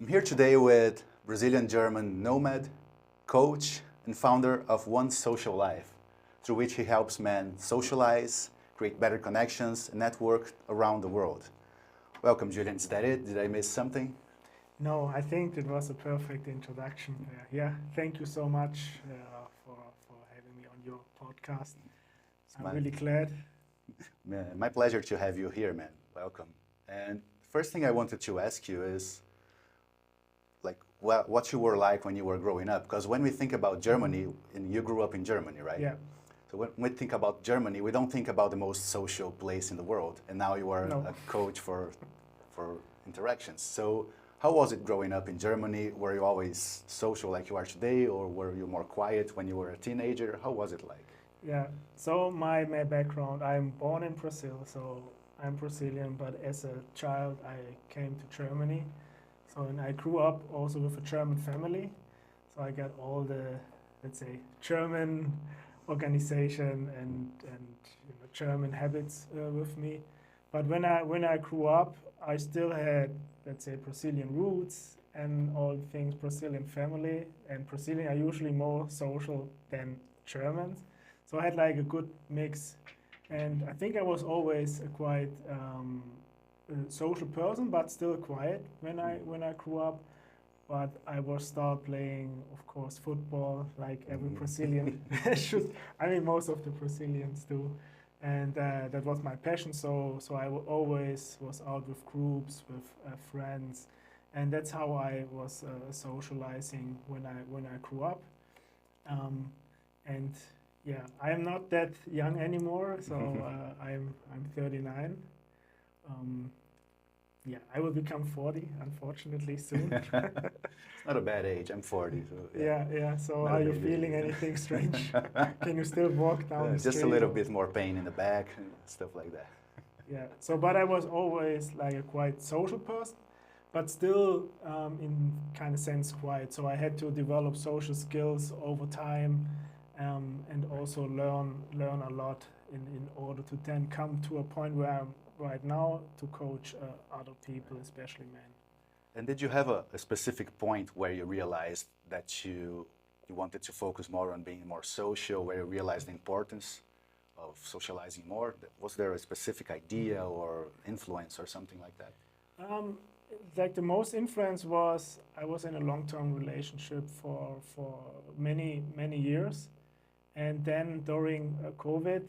I'm here today with Brazilian-German Nomad, coach, and founder of One Social Life, through which he helps men socialize, create better connections, and network around the world. Welcome, Julian. Is that it? Did I miss something? No, I think it was a perfect introduction. Yeah, thank you so much for having me on your podcast. I'm really glad. My pleasure to have you here, man. Welcome. And first thing I wanted to ask you is, what you were like when you were growing up? Because when we think about Germany, and you grew up in Germany, right? Yeah. So when we think about Germany, we don't think about the most social place in the world. And now you are No. a coach for interactions. So how was it growing up in Germany? Were you always social like you are today, or were you more quiet when you were a teenager? How was it like? Yeah, so my background, I'm born in Brazil, so I'm Brazilian, but as a child I came to Germany. So and I grew up also with a German family. So I got all the, let's say, German organization and German habits with me. But when I grew up, I still had, let's say, Brazilian roots and all things Brazilian family. And Brazilian are usually more social than Germans. So I had like a good mix. And I think I was always a quite social person, but still quiet when I grew up. But I was start playing, of course, football like every Brazilian should. I mean, most of the Brazilians do, and that was my passion. So I always was out with groups, with friends, and that's how I was socializing when I grew up. And yeah, I am not that young anymore. So I'm 39. Yeah, I will become 40, unfortunately, soon. It's not a bad age. I'm 40. So Yeah. So not are a you big feeling deal. anything strange? Can you still walk down the street? Just a little bit more pain in the back and stuff like that. Yeah. So, but I was always like a quite social person, but still in kind of sense quiet. So I had to develop social skills over time, and also learn a lot in order to then come to a point where I'm right now to coach other people, especially men. And did you have a specific point where you realized that you wanted to focus more on being more social, where you realized the importance of socializing more? Was there a specific idea or influence or something like that? Like the most influence was I was in a long-term relationship for many years, and then during COVID,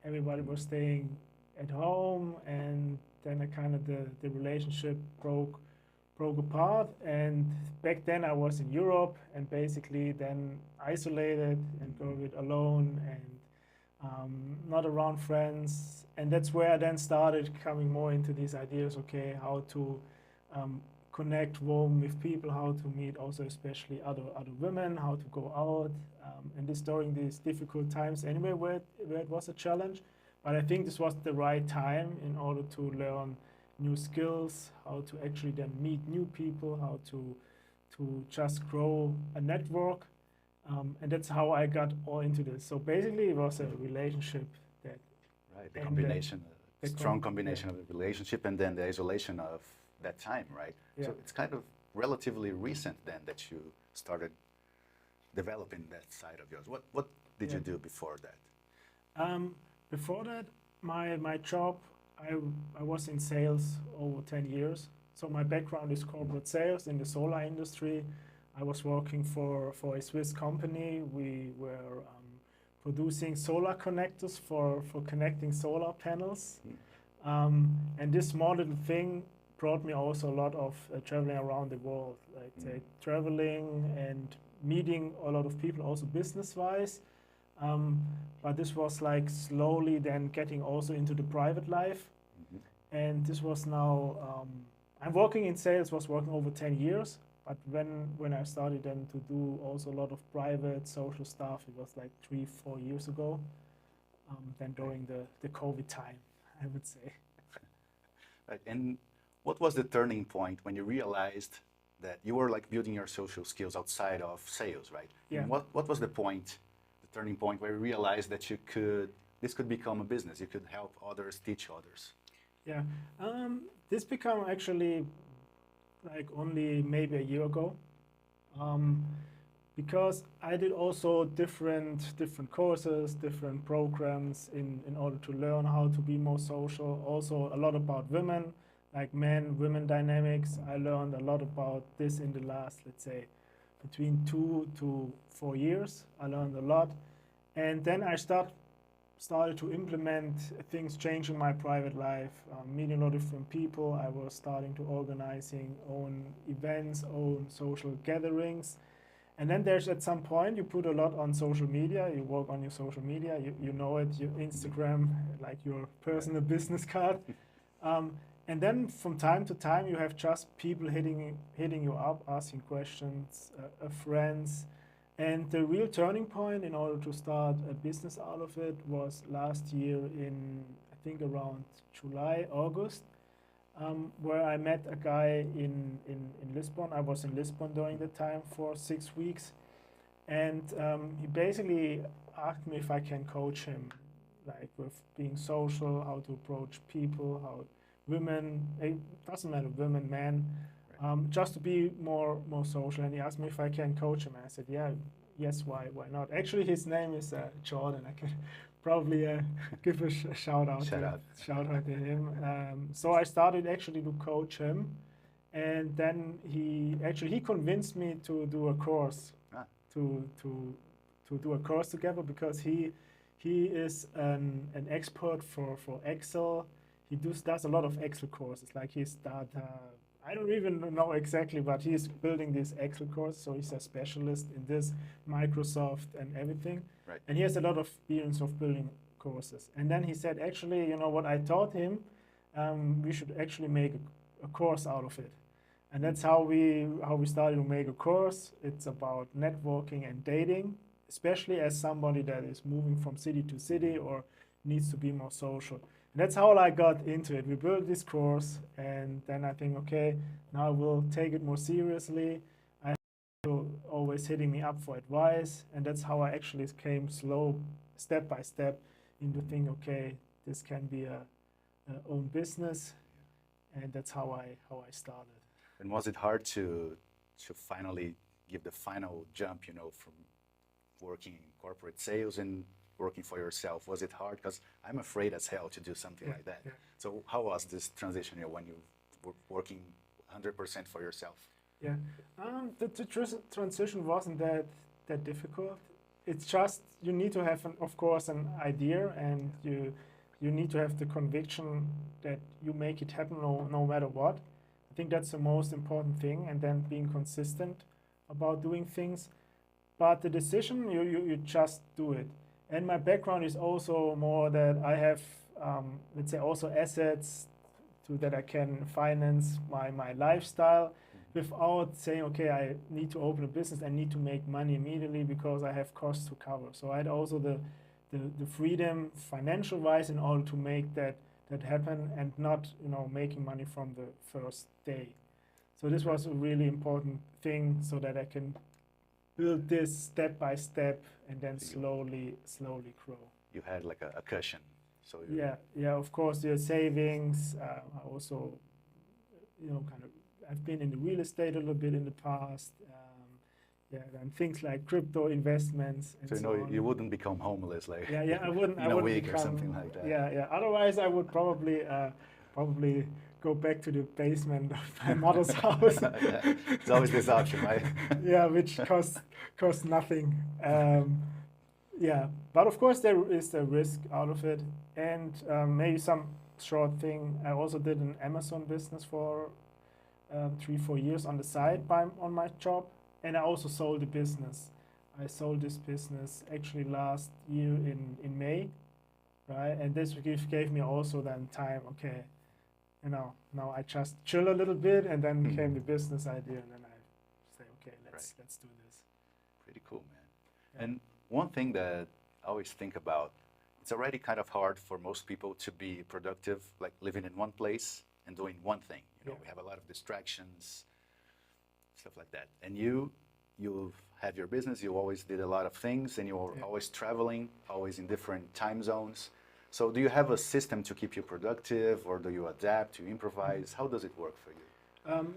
everybody was staying at home, and then the relationship broke apart. And back then I was in Europe and basically then isolated and COVID alone and not around friends. And that's where I then started coming more into these ideas. Okay, how to connect warm with people, how to meet also especially other women, how to go out, and this during these difficult times anyway where it was a challenge. But I think this was the right time in order to learn new skills, how to actually then meet new people, how to just grow a network. And that's how I got all into this. So basically it was a relationship that... Right, the combination, a strong combination of the relationship and then the isolation of that time, right? Yeah. So it's kind of relatively recent then that you started developing that side of yours. What did you do before that? Before that, my job, I was in sales over 10 years. So my background is corporate sales in the solar industry. I was working for a Swiss company. We were producing solar connectors for connecting solar panels. And this small little thing brought me also a lot of traveling around the world, like traveling and meeting a lot of people, also business-wise. But this was like slowly then getting also into the private life. And this was now, I'm working in sales, was working over 10 years. But when I started then to do also a lot of private social stuff, it was like 3-4 years ago, then during the COVID time, I would say. Right. And what was the turning point when you realized that you were like building your social skills outside of sales, right? Yeah. And what was the turning point where you realized that this could become a business, you could help others, teach others? Yeah, this became actually like only maybe a year ago. Um, because I did also different courses, different programs in order to learn how to be more social. Also a lot about women, like men-women dynamics. I learned a lot about this in the last, let's say, between 2 to 4 years. I learned a lot, and then I started to implement things, changing my private life, meeting a lot of different people. I was starting to organizing own events, own social gatherings. And then there's at some point you put a lot on social media, you work on your social media, you know it, your Instagram, like your personal business card. And then from time to time you have just people hitting you up, asking questions, friends. And the real turning point in order to start a business out of it was last year in, I think around July, August, where I met a guy in Lisbon. I was in Lisbon during the time for 6 weeks. And he basically asked me if I can coach him, like with being social, how to approach people, how women, it doesn't matter, women, men, just to be more social. And he asked me if I can coach him. And I said, yeah, yes, why not? Actually, his name is Jordan. I can probably give a shout out to him. So I started actually to coach him, and then he convinced me to do a course, to do a course together, because he is an expert for Excel. He does a lot of Excel courses, like his data. I don't even know exactly, but he's building this Excel course, so he's a specialist in this, Microsoft and everything. Right. And he has a lot of experience of building courses. And then he said, actually, you know what I taught him, we should actually make a course out of it. And that's how we started to make a course. It's about networking and dating, especially as somebody that is moving from city to city or needs to be more social. And that's how I got into it. We built this course, and then I think, okay, now we'll take it more seriously. I have people always hitting me up for advice, and that's how I actually came step by step, into think, okay, this can be a own business, and that's how I started. And was it hard to finally give the final jump, from working in corporate sales and working for yourself? Was it hard? Because I'm afraid as hell to do something like that. Yeah. So how was this transition when you were working 100% for yourself? Yeah, the transition wasn't that difficult. It's just you need to have, of course, an idea, and you need to have the conviction that you make it happen no matter what. I think that's the most important thing, and then being consistent about doing things. But the decision, you just do it. And my background is also more that I have, let's say, also assets that I can finance my lifestyle without saying, okay, I need to open a business, I need to make money immediately because I have costs to cover. So I had also the freedom financial-wise in order to make that happen, and not making money from the first day. So this was a really important thing, so that I can build this step by step and then slowly grow. You had like a cushion. So yeah, of course, your savings. I also, I've been in the real estate a little bit in the past. And things like crypto investments. And so you wouldn't become homeless, like I wouldn't. in a week or something like that. Yeah. Otherwise, I would probably go back to the basement of my mother's house. Yeah. It's always this option, right? Yeah, which costs nothing. But of course there is a risk out of it, and maybe some short thing. I also did an Amazon business for 3-4 years on the side on my job, and I also sold the business. I sold this business actually last year in May, right? And this gave me also then time. Okay, now I just chill a little bit, and then came the business idea, and then I say, okay, let's do this. Pretty cool, man. Yeah. And one thing that I always think about, it's already kind of hard for most people to be productive, like living in one place and doing one thing. We have a lot of distractions, stuff like that. And you have your business, you always did a lot of things, and you were always traveling, always in different time zones. So do you have a system to keep you productive, or do you adapt, to improvise? How does it work for you?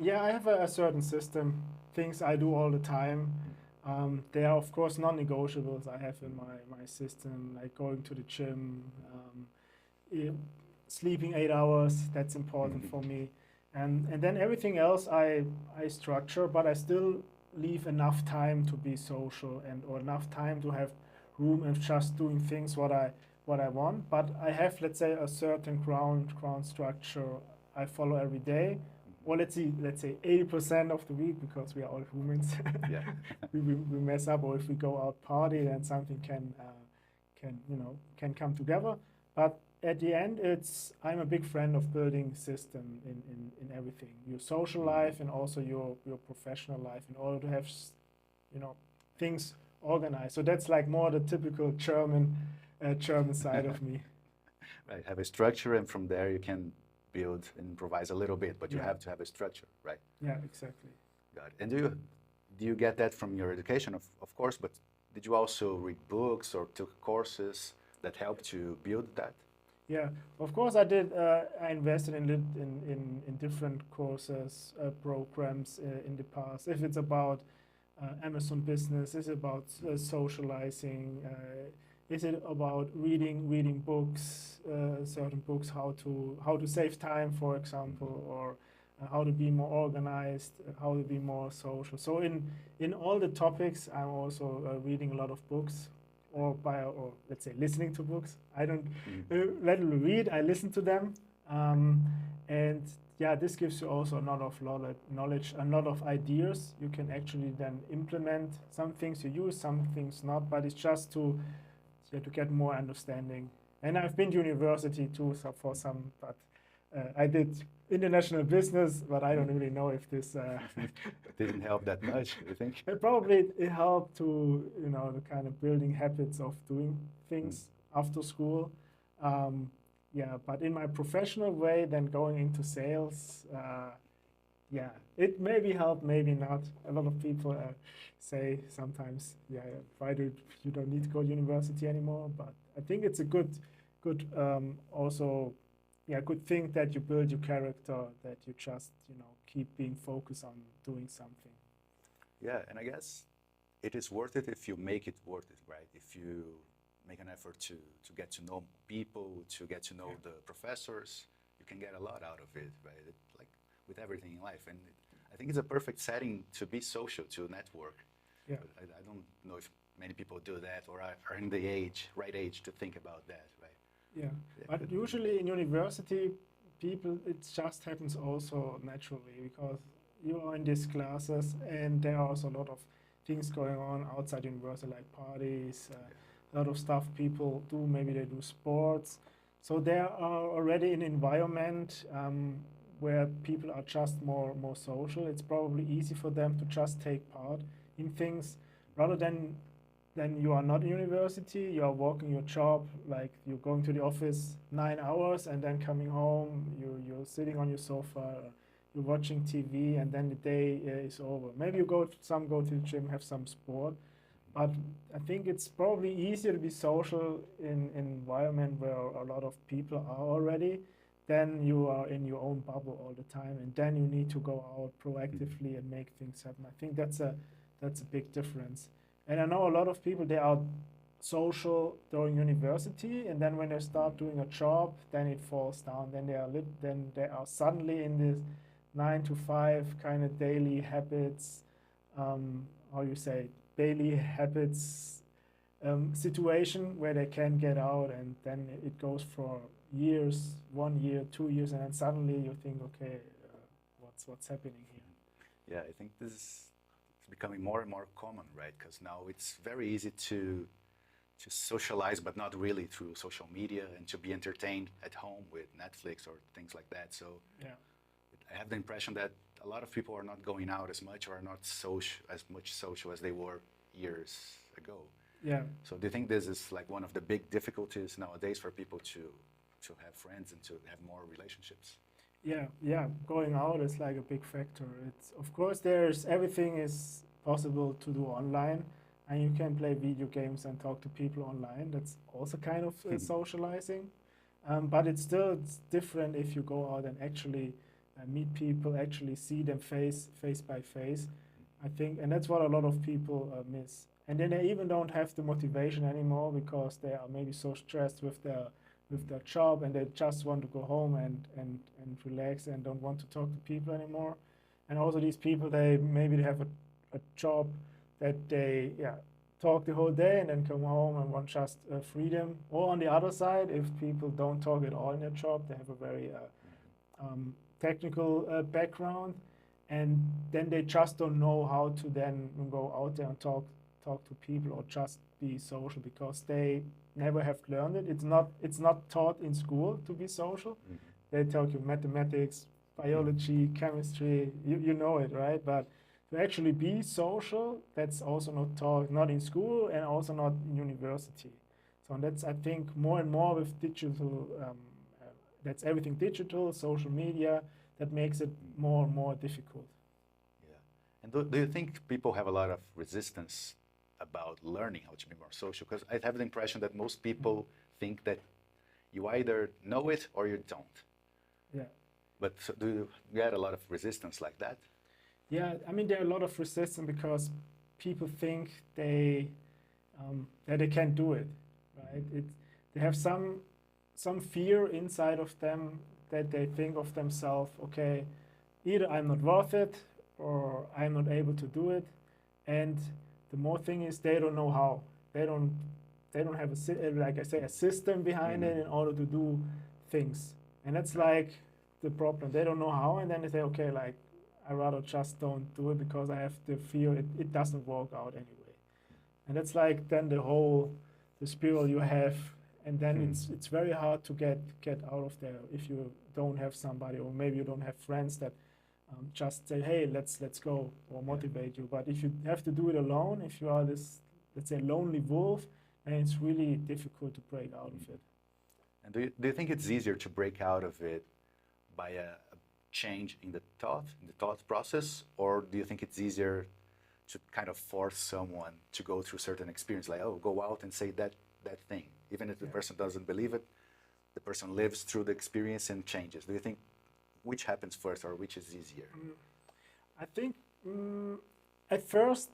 Yeah, I have a certain system, things I do all the time. They are, of course, non-negotiables I have in my system, like going to the gym, eh, sleeping 8 hours, that's important for me. And then everything else I structure, but I still leave enough time to be social and or enough time to have room and just doing things what I want. But I have, let's say, a certain ground structure I follow every day. Or let's say 80% of the week, because we are all humans. Yeah. we mess up, or if we go out party, then something can come together. But at the end, I'm a big friend of building system in everything, your social life and also your professional life, in order to have things organized. So that's like more the typical German side of me. Right. Have a structure, and from there you can build and improvise a little bit, but you Yeah. have to have a structure, right? Yeah, exactly. Got it. And do you get that from your education, of course, but did you also read books or took courses that helped you build that? Yeah, of course I did. I invested in different courses, programs in the past. If it's about Amazon business, is it about socializing? Is it about reading books, certain books, how to save time, for example, or how to be more organized, how to be more social. So in all the topics, I'm also reading a lot of books, or let's say listening to books. I don't readily read, I listen to them. And yeah, this gives you also a lot of knowledge, a lot of ideas. You can actually then implement some things you use, some things not, but it's just to get more understanding. And I've been to university too, so for some, but I did international business, but I don't really know if this Didn't help that much, you think? probably it helped to the kind of building habits of doing things after school. Yeah, but in my professional way, then going into sales, yeah, it maybe helped, maybe not. A lot of people say sometimes, yeah, why do you don't need to go to university anymore? But I think it's a good also, yeah, good thing that you build your character, that you just keep being focused on doing something. Yeah, and I guess it is worth it if you make it worth it, right? If you make an effort to get to know people, to get to know the professors, you can get a lot out of it, right? Like with everything in life. And I think it's a perfect setting to be social, to network. Yeah. But I don't know if many people do that or are in the right age to think about that, right? Yeah, Yeah, but usually in university, it just happens also naturally, because you are in these classes and there are also a lot of things going on outside university, like parties, a lot of stuff people do. Maybe they do sports. So there are already an environment where people are just more social. It's probably easy for them to just take part in things, rather than you are not in university, you are working your job, like you're going to the office 9 hours and then coming home, you're sitting on your sofa, you're watching TV, and then the day is over. Maybe some go to the gym, have some sport, but I think it's probably easier to be social in an environment where a lot of people are already, than you are in your own bubble all the time, and then you need to go out proactively and make things happen. I think that's a big difference. And I know a lot of people, they are social during university, and then when they start doing a job, then it falls down. Then they are suddenly in this 9 to 5 kind of daily habits, how you say, daily habits situation, where they can get out, and then it goes for years, 1 year, 2 years, and then suddenly you think, okay, what's happening here? Yeah, I think this is becoming more and more common, right? Because now it's very easy to socialize, but not really, through social media, and to be entertained at home with Netflix or things like that. So Yeah. I have the impression that a lot of people are not going out as much, or are not as much social as they were years ago. Yeah. So do you think this is like one of the big difficulties nowadays for people to have friends and to have more relationships? Yeah, going out is like a big factor. It's, of course, everything is possible to do online, and you can play video games and talk to people online. That's also kind of socializing, but it's different if you go out and actually meet people, actually see them face by face. I think, and that's what a lot of people miss. And then they even don't have the motivation anymore because they are maybe so stressed with their job, and they just want to go home and relax and don't want to talk to people anymore. And also these people, they have a job that they talk the whole day and then come home and want just freedom. Or on the other side, if people don't talk at all in their job, they have a very technical background, and then they just don't know how to then go out there and talk to people or just be social, because they never have learned it. It's not taught in school to be social. Mm-hmm. They tell you mathematics, biology, chemistry, you know it, right? But to actually be social, that's also not taught, not in school and also not in university. So that's, I think, more and more with digital, that's everything digital, social media, that makes it more and more difficult. Yeah. And do you think people have a lot of resistance about learning how to be more social? Because I have the impression that most people think that you either know it or you don't. Yeah. But so do you get a lot of resistance like that? Yeah, I mean, there are a lot of resistance because people think that they can't do it, right? They have some fear inside of them that they think of themselves, okay, either I'm not worth it or I'm not able to do it. And the more thing is, they don't know how. They don't have like I say, a system behind it in order to do things. And that's like the problem. They don't know how, and then they say, okay, like, I rather just don't do it because I have the fear it doesn't work out anyway. And that's like then the spiral you have, and then it's very hard to get out of there if you don't have somebody, or maybe you don't have friends that just say, hey, let's go, or motivate you. But if you have to do it alone, if you are this, let's say, lonely wolf, then it's really difficult to break out of it. And do you think it's easier to break out of it by a change in the thought process, or do you think it's easier to kind of force someone to go through certain experience, like, oh, go out and say that thing, even if the person doesn't believe it, the person lives through the experience and changes? Do you think which happens first, or which is easier? I think at first,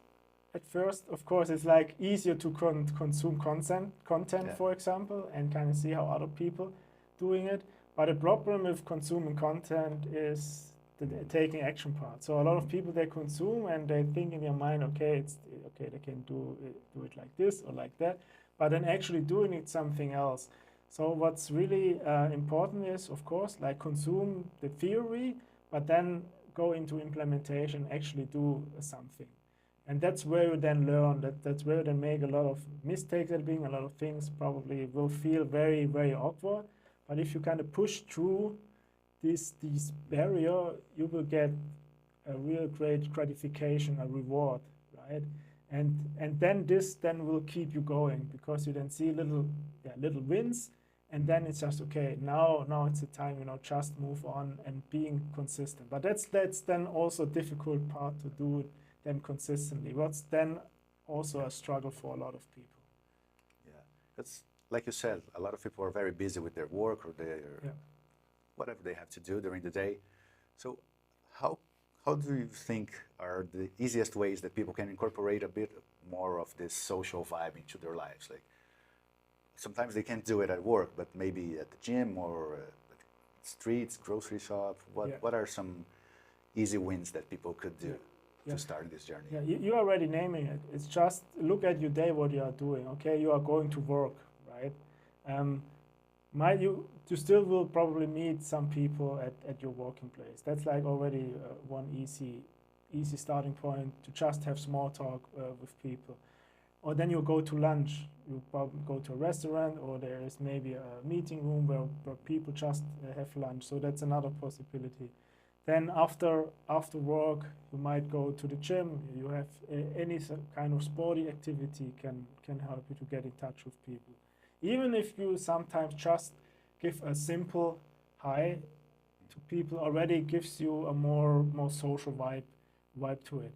of course, it's like easier to consume content, for example, and kind of see how other people doing it. But the problem with consuming content is the taking action part. So a lot of people, they consume and they think in their mind, okay, they can do it like this or like that, but then actually doing it something else. So what's really important is, of course, like, consume the theory, but then go into implementation, actually do something. And that's where you then learn, that's where you then make a lot of mistakes at being, a lot of things probably will feel very, very awkward. But if you kind of push through this barrier, you will get a real great gratification, a reward, right? And then this will keep you going, because you then see little wins, and then it's just, okay, now it's the time, just move on and being consistent. But that's then also a difficult part, to do it then consistently. What's then also a struggle for a lot of people. Yeah, that's like you said, a lot of people are very busy with their work or their whatever they have to do during the day. So how do you think are the easiest ways that people can incorporate a bit more of this social vibe into their lives? Like, sometimes they can't do it at work, but maybe at the gym or at streets, grocery shop. What are some easy wins that people could do to start this journey? Yeah, you are already naming it. It's just look at your day, what you are doing. Okay, you are going to work, right? You still will probably meet some people at your working place. That's like already one easy starting point, to just have small talk with people. Or then you go to lunch. You probably go to a restaurant, or there is maybe a meeting room where people just have lunch. So that's another possibility. Then after work, you might go to the gym. You have any kind of sporty activity can help you to get in touch with people. Even if you sometimes just give a simple hi to people, already gives you a more social vibe to it.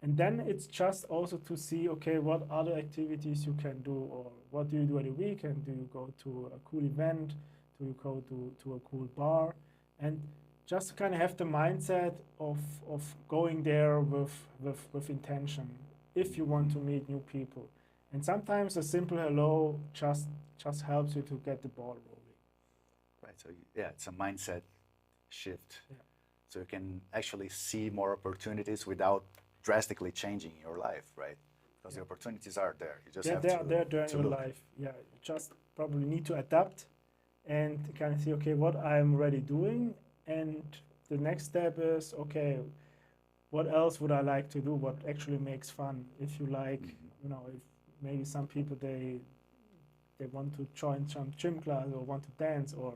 And then it's just also to see, okay, what other activities you can do, or what do you do at the weekend? Do you go to a cool event? Do you go to a cool bar? And just to kind of have the mindset of going there with intention if you want to meet new people. And sometimes a simple hello just helps you to get the ball rolling. Right. So yeah, it's a mindset shift. Yeah. So you can actually see more opportunities without drastically changing your life, right? Because the opportunities are there. You just have They're there in to your look. life. Yeah, you just probably need to adapt and kind of see, okay, what I'm already doing, and the next step is, okay, what else would I like to do? What actually makes fun? If you like, you know, if maybe some people they want to join some gym class or want to dance or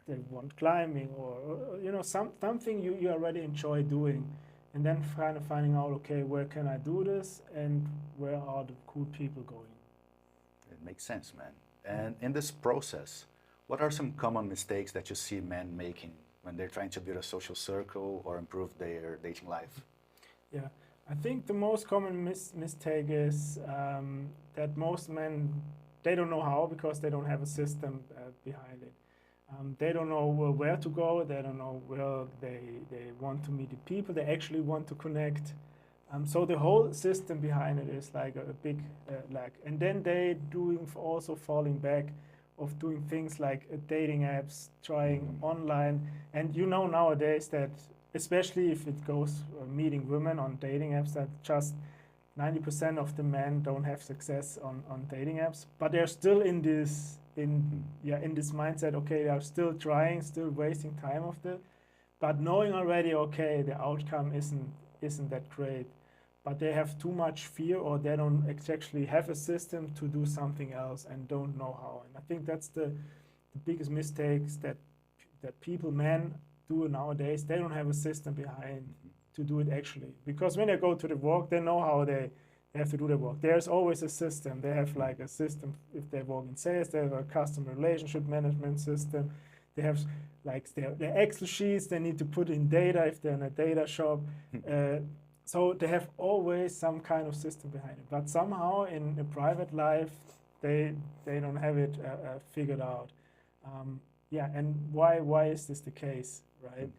they want climbing or you know something you already enjoy doing, and then kind of finding out, okay, where can I do this and where are the cool people going. It makes sense, man. And in this process, what are some common mistakes that you see men making when they're trying to build a social circle or improve their dating life? Yeah, I think the most common mistake is that most men, they don't know how because they don't have a system behind it. They don't know where to go. They don't know where they want to meet the people. They actually want to connect. So the whole system behind it is like a big lack. And then they doing also falling back of doing things like dating apps, trying online. And you know nowadays that, especially if it goes meeting women on dating apps, that just 90% of the men don't have success on dating apps, but they're still in this mindset. Okay, they are still trying, still wasting time of it, but knowing already, okay, the outcome isn't that great, but they have too much fear, or they don't actually have a system to do something else and don't know how. And I think that's the biggest mistakes that people, men, do nowadays. They don't have a system behind to do it actually, because when they go to the work, they know how they have to do the work. There's always a system. They have like a system. If they work in sales, they have a customer relationship management system. They have like their Excel sheets. They need to put in data if they're in a data shop. So they have always some kind of system behind it. But somehow in a private life, they don't have it figured out. And why is this the case, right?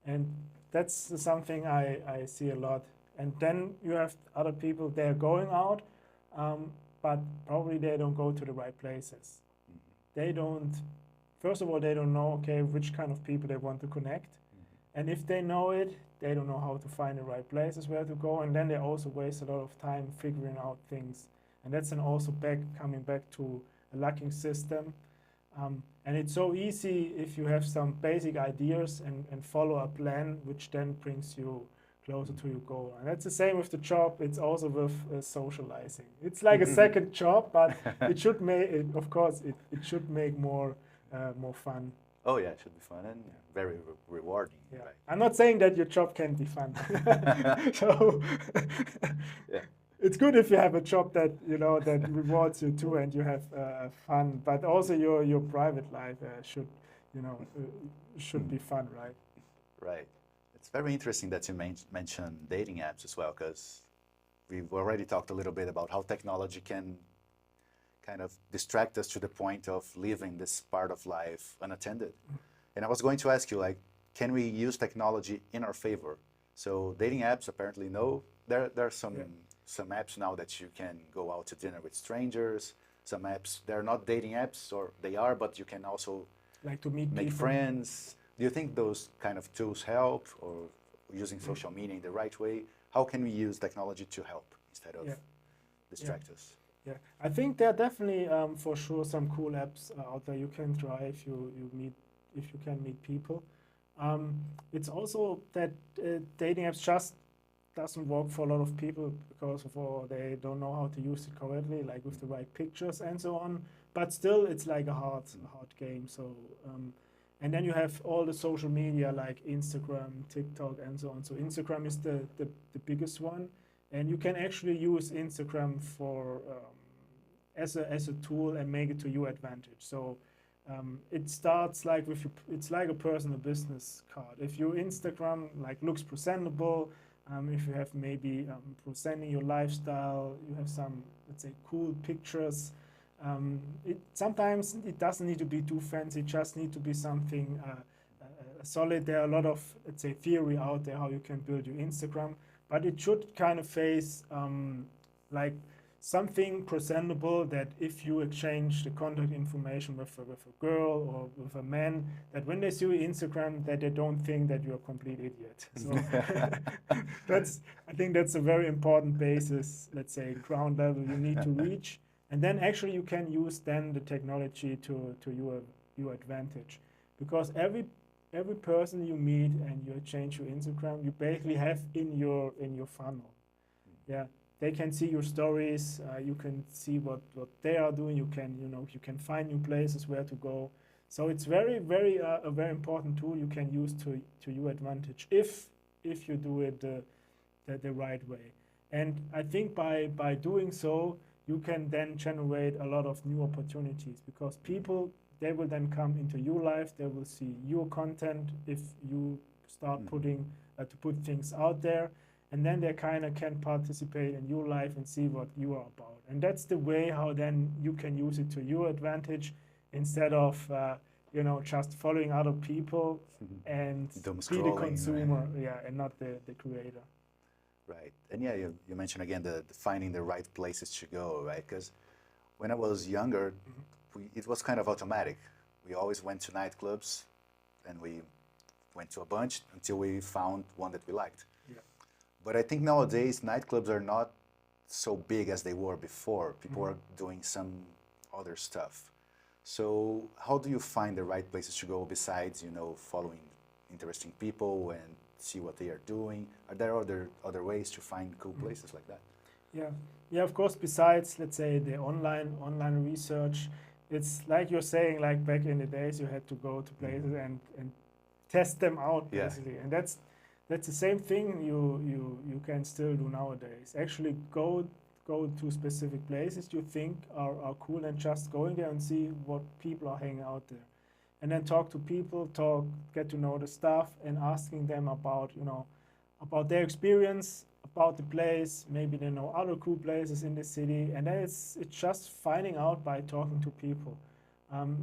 And that's something I see a lot. And then you have other people, they're going out, but probably they don't go to the right places. They don't, first of all, they don't know, okay, which kind of people they want to connect. And if they know it, they don't know how to find the right places where to go. And then they also waste a lot of time figuring out things. And that's then also coming back to a lacking system. And it's so easy if you have some basic ideas and follow a plan, which then brings you closer to your goal. And that's the same with the job. It's also with socializing. It's like a second job, but it should make it, of course, it should make more fun. Oh yeah, it should be fun and very rewarding. Yeah. Right? I'm not saying that your job can't be fun. So Yeah. it's good if you have a job that that rewards you too, and you have fun. But also your private life should be fun, right? Right. It's very interesting that you mentioned dating apps as well, because we've already talked a little bit about how technology can kind of distract us to the point of leaving this part of life unattended. And I was going to ask you, like, can we use technology in our favor? So dating apps, apparently no. There are some apps now that you can go out to dinner with strangers. Some apps, they're not dating apps, or they are, but you can also like to meet make people. friends. Do you think those kind of tools help, or using social media in the right way? How can we use technology to help instead of distract us? Yeah, I think there are definitely for sure some cool apps out there you can try if you can meet people. It's also that dating apps just doesn't work for a lot of people because they don't know how to use it correctly, like with the right pictures and so on. But still, it's like a hard game. So, and then you have all the social media like Instagram, TikTok, and so on. So Instagram is the biggest one, and you can actually use Instagram for as a tool and make it to your advantage. So it starts like it's like a personal business card. If your Instagram like looks presentable, if you have maybe presenting your lifestyle, you have some, let's say, cool pictures. Sometimes it doesn't need to be too fancy. It just need to be something, solid. There are a lot of, let's say, theory out there how you can build your Instagram, but it should kind of face like something presentable, that if you exchange the contact information with a girl or with a man, that when they see your Instagram, that they don't think that you're a complete idiot. So I think that's a very important basis, let's say, ground level you need to reach. And then actually you can use then the technology to your advantage, because every person you meet and you exchange your Instagram, you basically have in your funnel. Yeah, they can see your stories. You can see what they are doing. You can find new places where to go. So it's very a very important tool you can use to your advantage if you do it the right way. And I think by doing so, you can then generate a lot of new opportunities, because people, they will then come into your life. They will see your content if you start to put things out there, and then they kind of can participate in your life and see what you are about. And that's the way how then you can use it to your advantage, instead of just following other people and be the consumer, right? Yeah, and not the creator. Right. And yeah, you mentioned again the finding the right places to go, right? Because when I was younger, it was kind of automatic. We always went to nightclubs, and we went to a bunch until we found one that we liked. Yeah. But I think nowadays nightclubs are not so big as they were before. People are doing some other stuff. So how do you find the right places to go besides, following interesting people and see what they are doing? Are there other ways to find cool places like that? Yeah, of course, besides, let's say, the online research, it's like you're saying, like back in the days, you had to go to places and test them out, basically. And that's the same thing you can still do nowadays. Actually go to specific places you think are cool, and just going there and see what people are hanging out there. And then talk to people, get to know the staff, and asking them about their experience, about the place. Maybe they know other cool places in the city, and then it's just finding out by talking to people.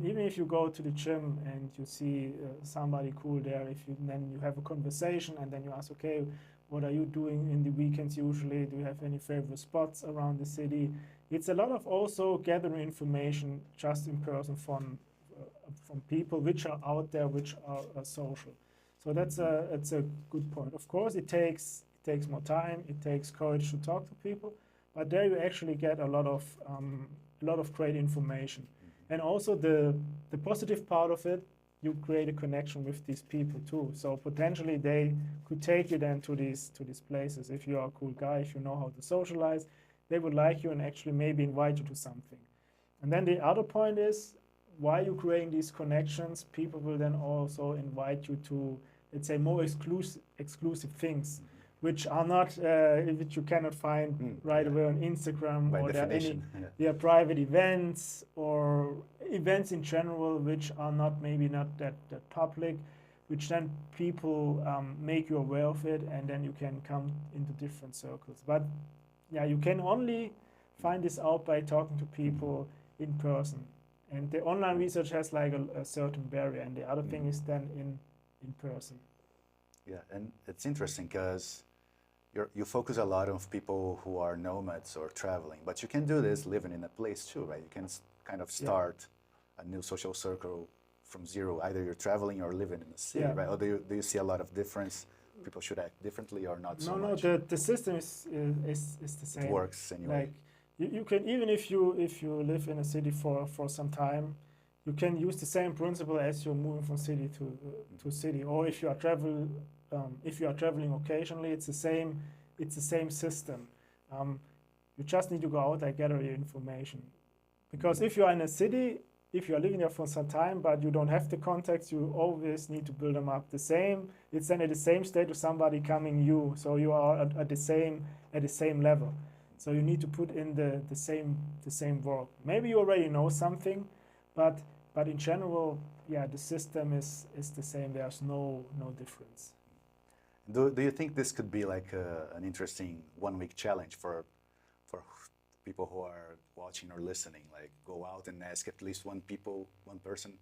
Even if you go to the gym and you see somebody cool there, then you have a conversation, and then you ask, okay, what are you doing in the weekends usually? Do you have any favorite spots around the city? It's a lot of also gathering information just in person from people which are out there, which are social. So that's a good point. Of course, it takes more time. It takes courage to talk to people, but there you actually get a lot of great information. And also the positive part of it, you create a connection with these people too. So potentially they could take you then to these places. If you are a cool guy, if you know how to socialize, they would like you and actually maybe invite you to something. And then the other point is, while you're creating these connections, people will then also invite you to, let's say, more exclusive things, which are not, which you cannot find right away on Instagram, by or definition. There are private events or events in general which are maybe not that public, which then people make you aware of it, and then you can come into different circles. But yeah, you can only find this out by talking to people in person. And the online research has like a certain barrier, and the other thing is then in person. Yeah, and it's interesting because you focus a lot on people who are nomads or traveling, but you can do this living in a place too, right? You can kind of start a new social circle from zero. Either you're traveling or living in a city, right? Or do you see a lot of difference? People should act differently or not so much? No, the system is the same. It works anyway. Like you can, even if you live in a city for some time, you can use the same principle as you're moving from city to city. Or if you are traveling occasionally, it's the same system. You just need to go out and gather your information. Because if you are in a city, if you are living there for some time, but you don't have the contacts, you always need to build them up. It's then at the same state of somebody coming you, so you are at the same level. So you need to put in the same work. Maybe you already know something, but in general, the system is the same. There's no difference. Do you think this could be like an interesting 1-week challenge for people who are watching or listening? Like, go out and ask at least one person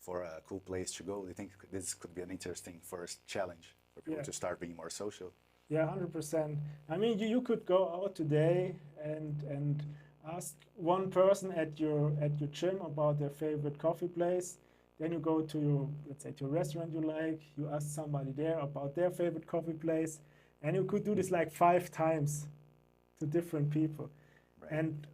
for a cool place to go? Do you think this could be an interesting first challenge for people Yeah. to start being more social? Yeah, 100%. I mean, you could go out today and ask one person at your gym about their favorite coffee place. Then you go to your, let's say, to a restaurant you like. You ask somebody there about their favorite coffee place, and you could do this like 5 times to different people. Right. And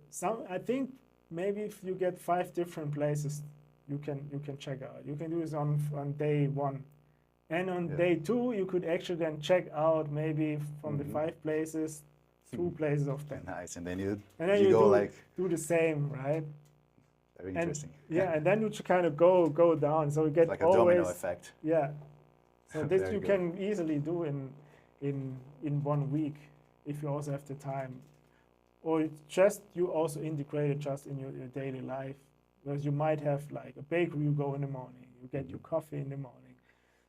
I think maybe if you get 5 different places, you can check out. You can do this on day 1. And on day 2, you could actually then check out maybe from the 5 places, 2 places of them. Nice, and then you do the same, right? Very interesting. And then you kind of go down. So you get like a domino effect. Yeah. So this you good. can easily do in 1 week if you also have the time, or you also integrate it just in your daily life, because you might have like a bakery you go in the morning, you get your coffee in the morning.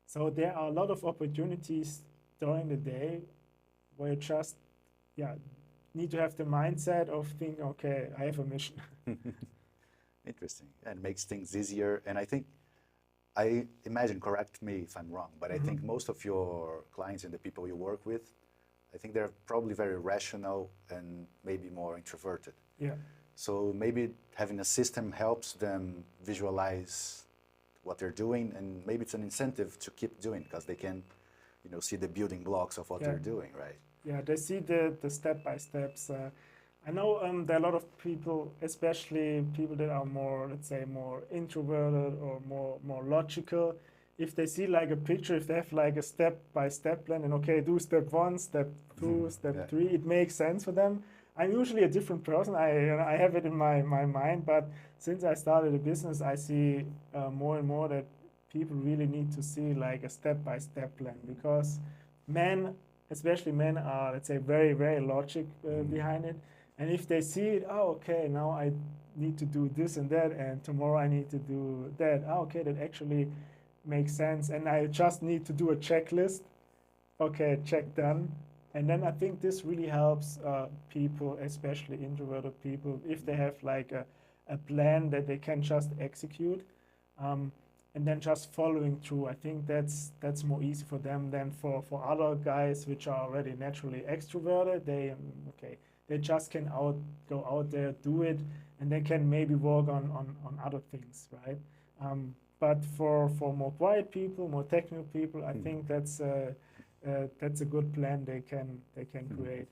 So there are a lot of opportunities during the day where you just need to have the mindset of thinking, okay, I have a mission. Interesting. And it makes things easier. And I think, I imagine, correct me if I'm wrong, but I think most of your clients and the people you work with, I think they're probably very rational and maybe more introverted. Yeah. So maybe having a system helps them visualize what they're doing, and maybe it's an incentive to keep doing because they can, see the building blocks of what they're doing, right? Yeah, they see the step-by-steps. I know there are a lot of people, especially people that are more, let's say, more introverted or more logical. If they see like a picture, if they have like a step-by-step plan, and okay, do step 1, step 2, step 3, it makes sense for them. I'm usually a different person. I have it in my mind, but since I started a business, I see more and more that people really need to see like a step-by-step plan, because especially men are, let's say, very, very logic behind it. And if they see it, okay, now I need to do this and that, and tomorrow I need to do that. Okay, that actually makes sense. And I just need to do a checklist. Okay, check done. And then I think this really helps people, especially introverted people, if they have like a plan that they can just execute, and then just following through. I think that's more easy for them than for other guys which are already naturally extroverted. They just can go out there, do it, and they can maybe work on other things, right? But for more quiet people, more technical people, I think that's a good plan they can create.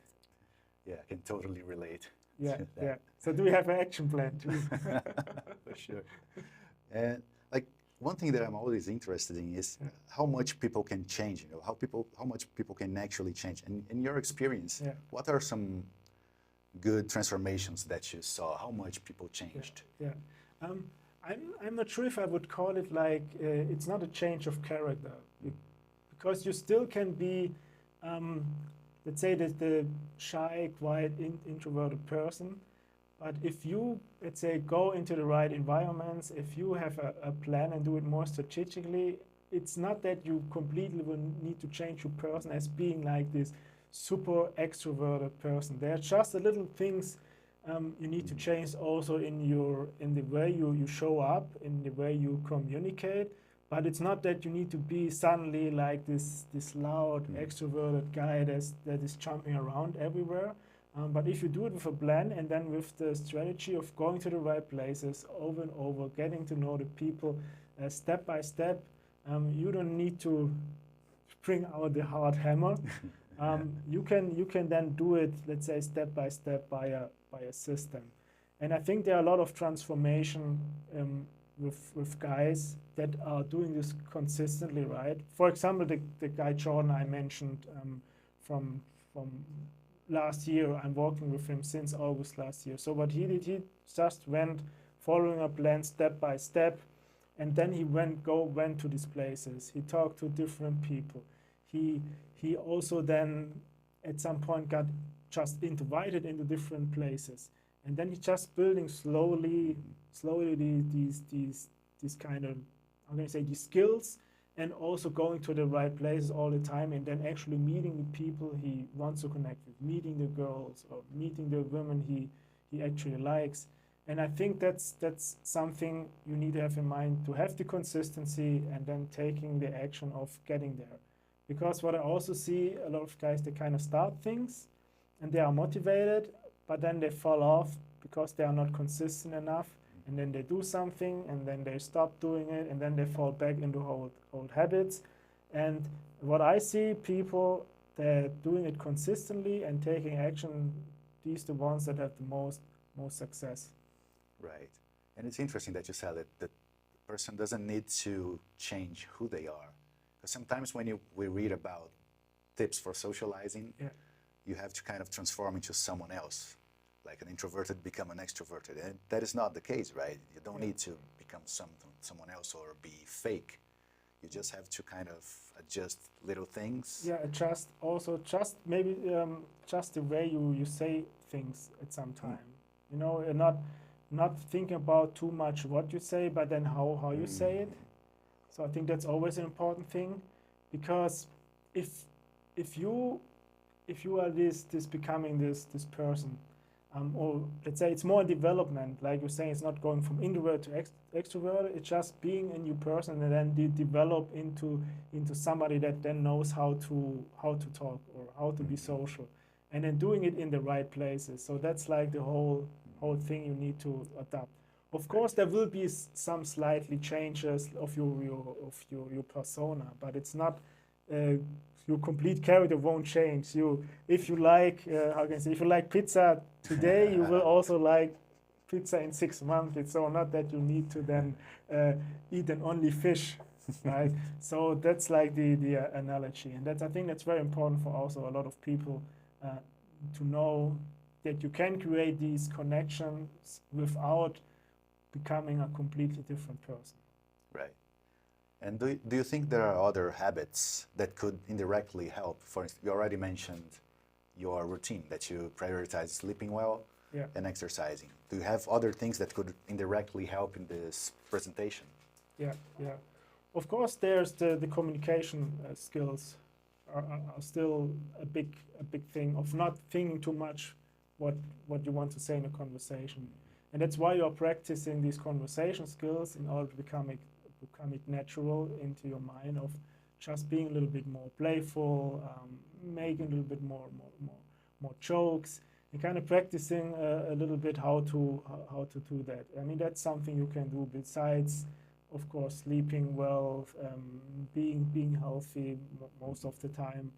Yeah, I can totally relate. Yeah, yeah. So do we have an action plan too? For sure. And like one thing that I'm always interested in is how much people can change. How much people can actually change. And in your experience, what are some good transformations that you saw? How much people changed? Yeah. I'm not sure if I would call it like it's not a change of character. Because you still can be, let's say, the shy, quiet, introverted person. But if you, let's say, go into the right environments, if you have a plan and do it more strategically, it's not that you completely will need to change your person as being like this super extroverted person. There are just the little things you need to change also in the way you show up, in the way you communicate. But it's not that you need to be suddenly like this loud, extroverted guy that is jumping around everywhere. But if you do it with a plan and then with the strategy of going to the right places over and over, getting to know the people step by step, you don't need to bring out the hard hammer. You can then do it, let's say, step by step by a system. And I think there are a lot of transformation with guys that are doing this consistently, right? For example, the guy Jordan I mentioned from last year, I'm working with him since August last year. So what he did, he just went following a plan step by step, and then he went to these places. He talked to different people. He also then at some point got just invited into different places. And then he's just building slowly these kind of, I'm going to say, these skills, and also going to the right places all the time, and then actually meeting the people he wants to connect with, meeting the girls or meeting the women he actually likes. And I think that's something you need to have in mind, to have the consistency and then taking the action of getting there. Because what I also see, a lot of guys, they kind of start things and they are motivated, but then they fall off because they are not consistent enough. And then they do something and then they stop doing it and then they fall back into old habits. And what I see, people that doing it consistently and taking action, these are the ones that have the most success. Right. And it's interesting that you said that the person doesn't need to change who they are. Because sometimes when we read about tips for socializing, Yeah. you have to kind of transform into someone else. Like an introverted become an extroverted. And that is not the case, right? You don't need to become someone else or be fake. You just have to kind of adjust little things. Yeah, just maybe just the way you say things at some time. You know, and not thinking about too much what you say, but then how you say it. So I think that's always an important thing, because if you are this becoming this person, or let's say it's more development, like you're saying, it's not going from introvert to extrovert. It's just being a new person and then develop into somebody that then knows how to talk or how to be social, and then doing it in the right places. So that's like the whole thing you need to adapt. Of course, there will be some slightly changes of your persona, but it's not your complete character won't change. If you like if you like pizza today, you will also like pizza in 6 months. It's so not that you need to then eat and only fish, right? So that's like the analogy, and I think that's very important for also a lot of people to know that you can create these connections without becoming a completely different person. Right. And do you think there are other habits that could indirectly help? For instance, you already mentioned your routine, that you prioritize sleeping well and exercising. Do you have other things that could indirectly help in this presentation? Yeah. Of course, there's the communication skills are still a big thing of not thinking too much what you want to say in a conversation. And that's why you're practicing these conversation skills in order to become it natural into your mind, of just being a little bit more playful, making a little bit more jokes, and kind of practicing a little bit how to do that. I mean, that's something you can do besides, of course, sleeping well, being healthy most of the time,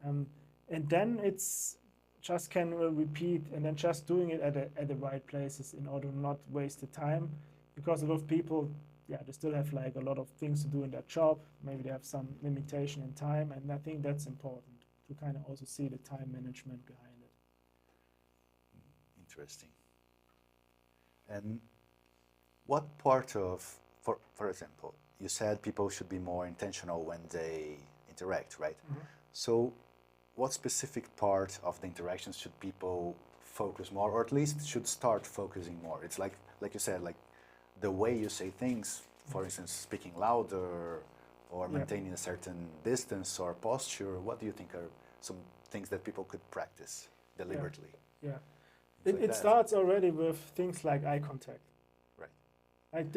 and then it's just can repeat, and then just doing it at the right places in order to not waste the time, because a lot of people, they still have like a lot of things to do in their job. Maybe they have some limitation in time, and I think that's important to kind of also see the time management behind it. Interesting. And what part of, for example, you said people should be more intentional when they interact, right? Mm-hmm. So what specific part of the interactions should people focus more, or at least should start focusing more? It's like you said, like the way you say things, for instance, speaking louder or maintaining a certain distance or posture. What do you think are some things that people could practice deliberately? Yeah. It starts already with things like eye contact. Right. Like